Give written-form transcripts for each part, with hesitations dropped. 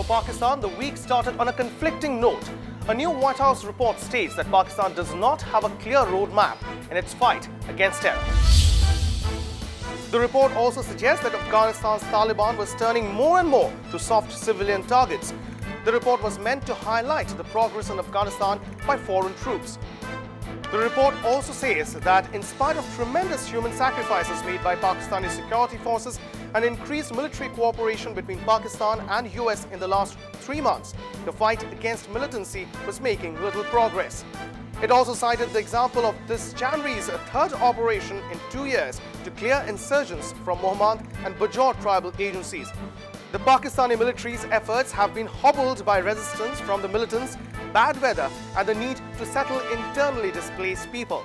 For Pakistan, the week started on a conflicting note. A new White House report states that Pakistan does not have a clear roadmap in its fight against terror. The report also suggests that Afghanistan's Taliban was turning more and more to soft civilian targets. The report was meant to highlight the progress in Afghanistan by foreign troops. The report also says that in spite of tremendous human sacrifices made by Pakistani security forces and increased military cooperation between Pakistan and US in the last 3 months, the fight against militancy was making little progress. It also cited the example of this January's third operation in 2 years to clear insurgents from Mohmand and Bajaur tribal agencies. The Pakistani military's efforts have been hobbled by resistance from the militants, bad weather and the need to settle internally displaced people.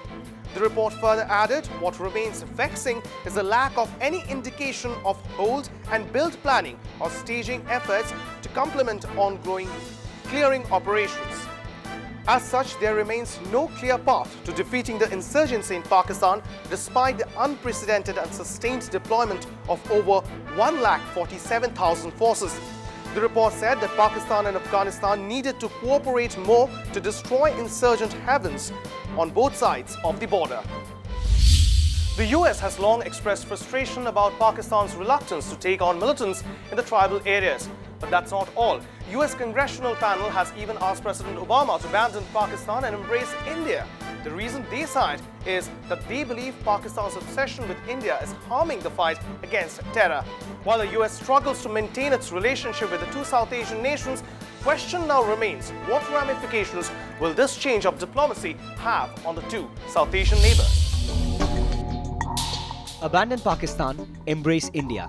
The report further added, what remains vexing is the lack of any indication of hold and build planning or staging efforts to complement ongoing clearing operations. As such, there remains no clear path to defeating the insurgency in Pakistan despite the unprecedented and sustained deployment of over 147,000 forces. The report said that Pakistan and Afghanistan needed to cooperate more to destroy insurgent havens on both sides of the border. The US has long expressed frustration about Pakistan's reluctance to take on militants in the tribal areas. But that's not all. US congressional panel has even asked President Obama to abandon Pakistan and embrace India. The reason they cite is that they believe Pakistan's obsession with India is harming the fight against terror. While the US struggles to maintain its relationship with the two South Asian nations, question now remains, what ramifications will this change of diplomacy have on the two South Asian neighbors? Abandon Pakistan, embrace India.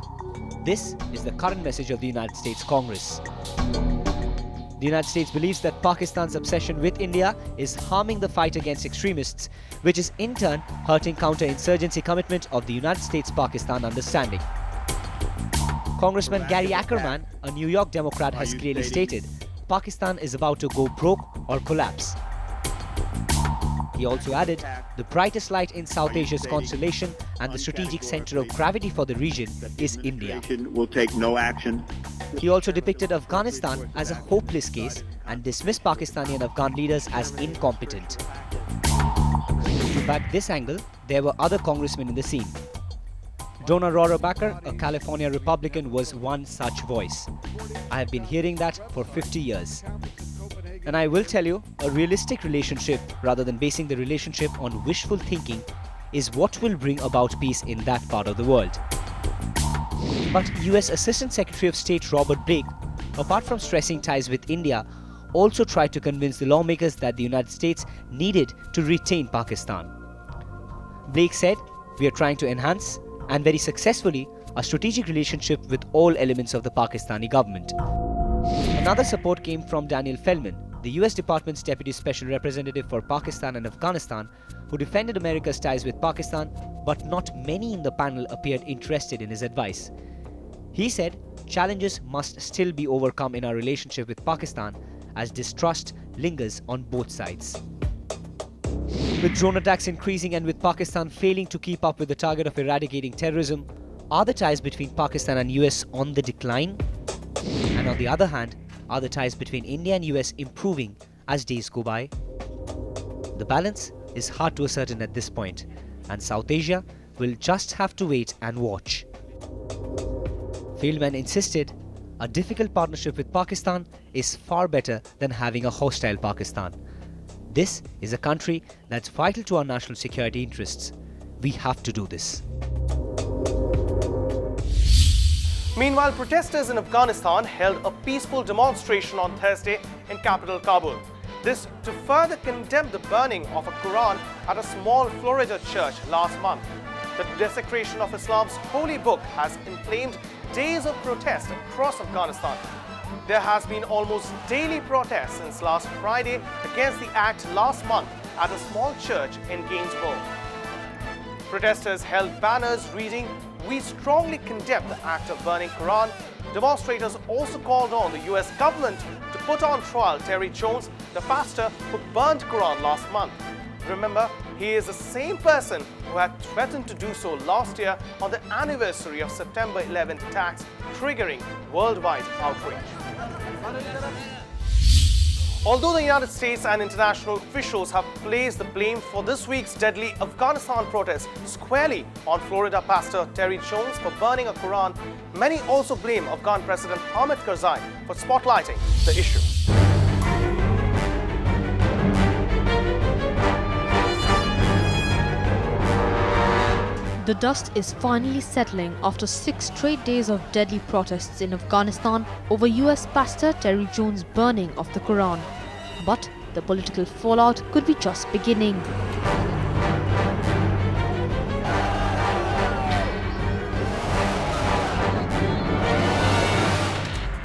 This is the current message of the United States Congress. The United States believes that Pakistan's obsession with India is harming the fight against extremists, which is in turn hurting counter-insurgency commitment of the United States-Pakistan understanding. Congressman Gary Ackerman, a New York Democrat, has clearly stated, Pakistan is about to go broke or collapse. He also added, the brightest light in South Asia's constellation and the strategic center of gravity for the region is India. Will take no action. He also depicted Afghanistan as a hopeless case and dismissed Pakistani and Afghan leaders as incompetent. To back this angle, there were other congressmen in the scene. Donna Rohrabacher, a California Republican, was one such voice. I have been hearing that for 50 years. And I will tell you, a realistic relationship rather than basing the relationship on wishful thinking is what will bring about peace in that part of the world. But US Assistant Secretary of State Robert Blake, apart from stressing ties with India, also tried to convince the lawmakers that the United States needed to retain Pakistan. Blake said, we are trying to enhance, and very successfully, a strategic relationship with all elements of the Pakistani government. Another support came from Daniel Feldman, the US Department's Deputy Special Representative for Pakistan and Afghanistan, who defended America's ties with Pakistan, but not many in the panel appeared interested in his advice. He said, challenges must still be overcome in our relationship with Pakistan as distrust lingers on both sides. With drone attacks increasing and with Pakistan failing to keep up with the target of eradicating terrorism, are the ties between Pakistan and US on the decline? And on the other hand, are the ties between India and US improving as days go by? The balance is hard to ascertain at this point, and South Asia will just have to wait and watch. Feldman insisted, a difficult partnership with Pakistan is far better than having a hostile Pakistan. This is a country that's vital to our national security interests. We have to do this. Meanwhile, protesters in Afghanistan held a peaceful demonstration on Thursday in capital Kabul. This to further condemn the burning of a Quran at a small Florida church last month. The desecration of Islam's holy book has inflamed days of protest across Afghanistan. There has been almost daily protests since last Friday against the act last month at a small church in Gainesville. Protesters held banners reading, "We strongly condemn the act of burning Quran." Demonstrators also called on the US government to put on trial Terry Jones, the pastor who burned Quran last month. Remember, he is the same person who had threatened to do so last year on the anniversary of September 11th attacks, triggering worldwide outrage. Although the United States and international officials have placed the blame for this week's deadly Afghanistan protest squarely on Florida pastor Terry Jones for burning a Quran, many also blame Afghan President Hamid Karzai for spotlighting the issue. The dust is finally settling after 6 straight days of deadly protests in Afghanistan over US pastor Terry Jones' burning of the Quran. But the political fallout could be just beginning.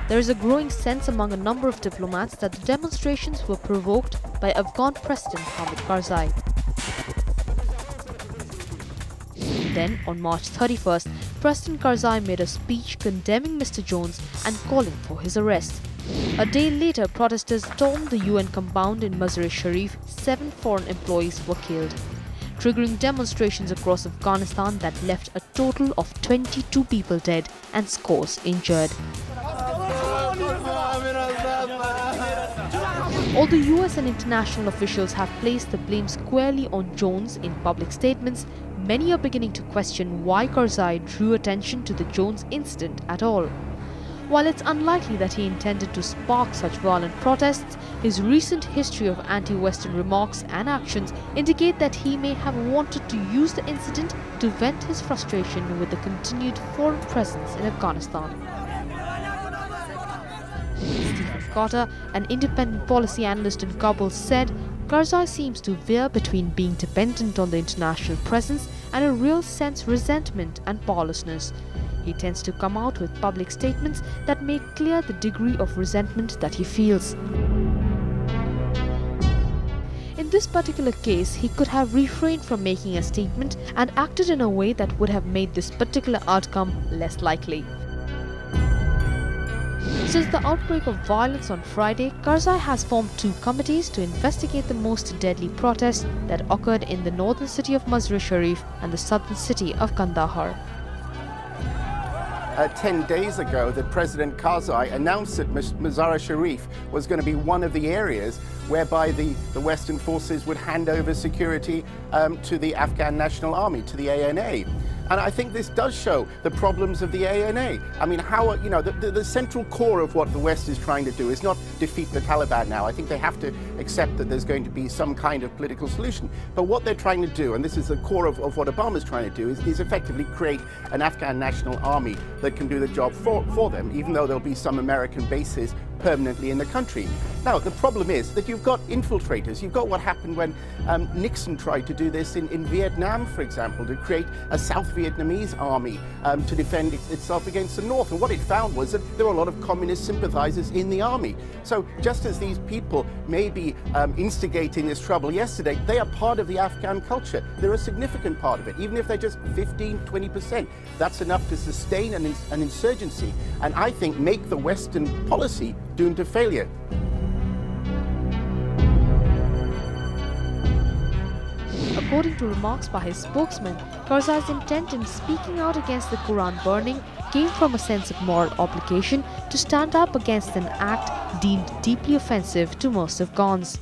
There is a growing sense among a number of diplomats that the demonstrations were provoked by Afghan President Hamid Karzai. Then, on March 31st, President Karzai made a speech condemning Mr. Jones and calling for his arrest. A day later, protesters stormed the UN compound in Mazar-e-Sharif. 7 foreign employees were killed, triggering demonstrations across Afghanistan that left a total of 22 people dead and scores injured. Although US and international officials have placed the blame squarely on Jones in public statements, many are beginning to question why Karzai drew attention to the Jones incident at all. While it's unlikely that he intended to spark such violent protests, his recent history of anti-Western remarks and actions indicate that he may have wanted to use the incident to vent his frustration with the continued foreign presence in Afghanistan. Stephen Carter, an independent policy analyst in Kabul, said Karzai seems to veer between being dependent on the international presence and a real sense resentment and powerlessness. He tends to come out with public statements that make clear the degree of resentment that he feels. In this particular case, he could have refrained from making a statement and acted in a way that would have made this particular outcome less likely. Since the outbreak of violence on Friday, Karzai has formed 2 committees to investigate the most deadly protests that occurred in the northern city of Mazar-e-Sharif and the southern city of Kandahar. 10 days ago that President Karzai announced that Mazar-e-Sharif was going to be one of the areas whereby the Western forces would hand over security to the Afghan National Army, to the ANA. And I think this does show the problems of the ANA. I mean, how, you know, the central core of what the West is trying to do is not defeat the Taliban now. I think they have to accept that there's going to be some kind of political solution. But what they're trying to do, and this is the core of what Obama's trying to do, is effectively create an Afghan National Army that can do the job for them, even though there'll be some American bases permanently in the country. Now, the problem is that you've got infiltrators. You've got what happened when Nixon tried to do this in Vietnam, for example, to create a South Vietnamese army to defend itself against the North. And what it found was that there were a lot of communist sympathizers in the army. So just as these people may be instigating this trouble yesterday, they are part of the Afghan culture. They're a significant part of it. Even if they're just 15, 20%, that's enough to sustain an insurgency and I think make the Western policy doomed to failure. According to remarks by his spokesman, Karzai's intent in speaking out against the Quran burning came from a sense of moral obligation to stand up against an act deemed deeply offensive to most Afghans.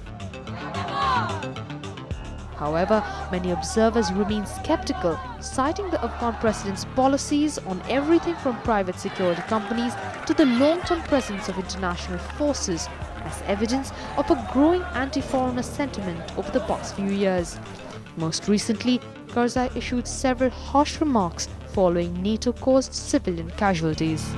However, many observers remain skeptical, citing the Afghan president's policies on everything from private security companies to the long-term presence of international forces as evidence of a growing anti-foreigner sentiment over the past few years. Most recently, Karzai issued several harsh remarks following NATO-caused civilian casualties.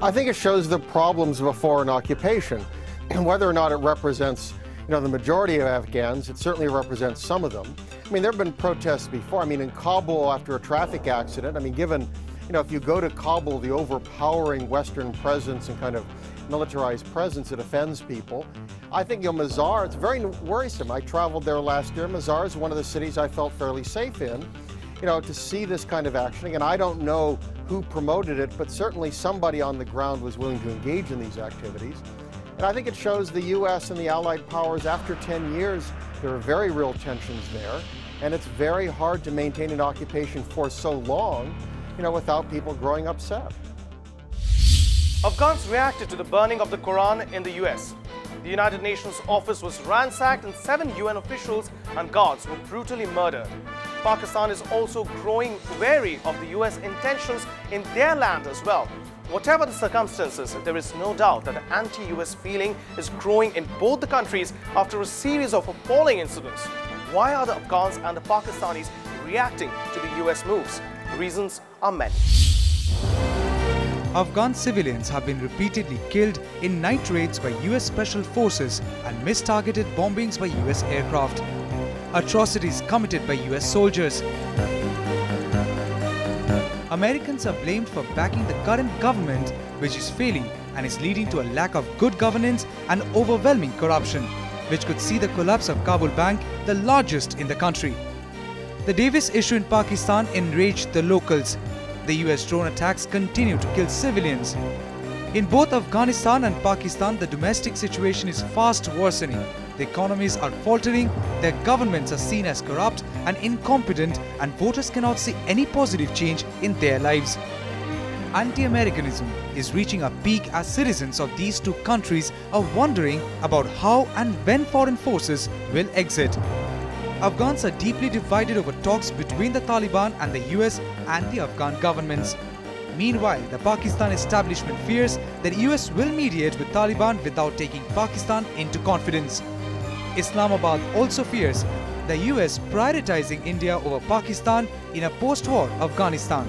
I think it shows the problems of a foreign occupation, and whether or not it represents the majority of Afghans, it certainly represents some of them. I mean, there have been protests before. I mean, in Kabul after a traffic accident, I mean, given, if you go to Kabul, the overpowering Western presence and kind of militarized presence, it offends people. I think, Mazar, it's very worrisome. I traveled there last year. Mazar is one of the cities I felt fairly safe in. To see this kind of action, and I don't know who promoted it, but certainly somebody on the ground was willing to engage in these activities. And I think it shows the U.S. and the Allied powers, after 10 years, there are very real tensions there, and it's very hard to maintain an occupation for so long, without people growing upset. Afghans reacted to the burning of the Quran in the US. The United Nations office was ransacked and 7 UN officials and guards were brutally murdered. Pakistan is also growing wary of the US intentions in their land as well. Whatever the circumstances, there is no doubt that the anti-US feeling is growing in both the countries after a series of appalling incidents. Why are the Afghans and the Pakistanis reacting to the US moves? The reasons are many. Afghan civilians have been repeatedly killed in night raids by US Special Forces and mistargeted bombings by US aircraft. Atrocities committed by US soldiers. Americans are blamed for backing the current government, which is failing and is leading to a lack of good governance and overwhelming corruption, which could see the collapse of Kabul Bank, the largest in the country. The Davis issue in Pakistan enraged the locals. The US drone attacks continue to kill civilians. In both Afghanistan and Pakistan, the domestic situation is fast worsening. The economies are faltering, their governments are seen as corrupt and incompetent, and voters cannot see any positive change in their lives. Anti-Americanism is reaching a peak as citizens of these two countries are wondering about how and when foreign forces will exit. Afghans are deeply divided over talks between the Taliban and the US and the Afghan governments. Meanwhile, the Pakistan establishment fears that US will mediate with Taliban without taking Pakistan into confidence. Islamabad also fears the US prioritizing India over Pakistan in a post-war Afghanistan.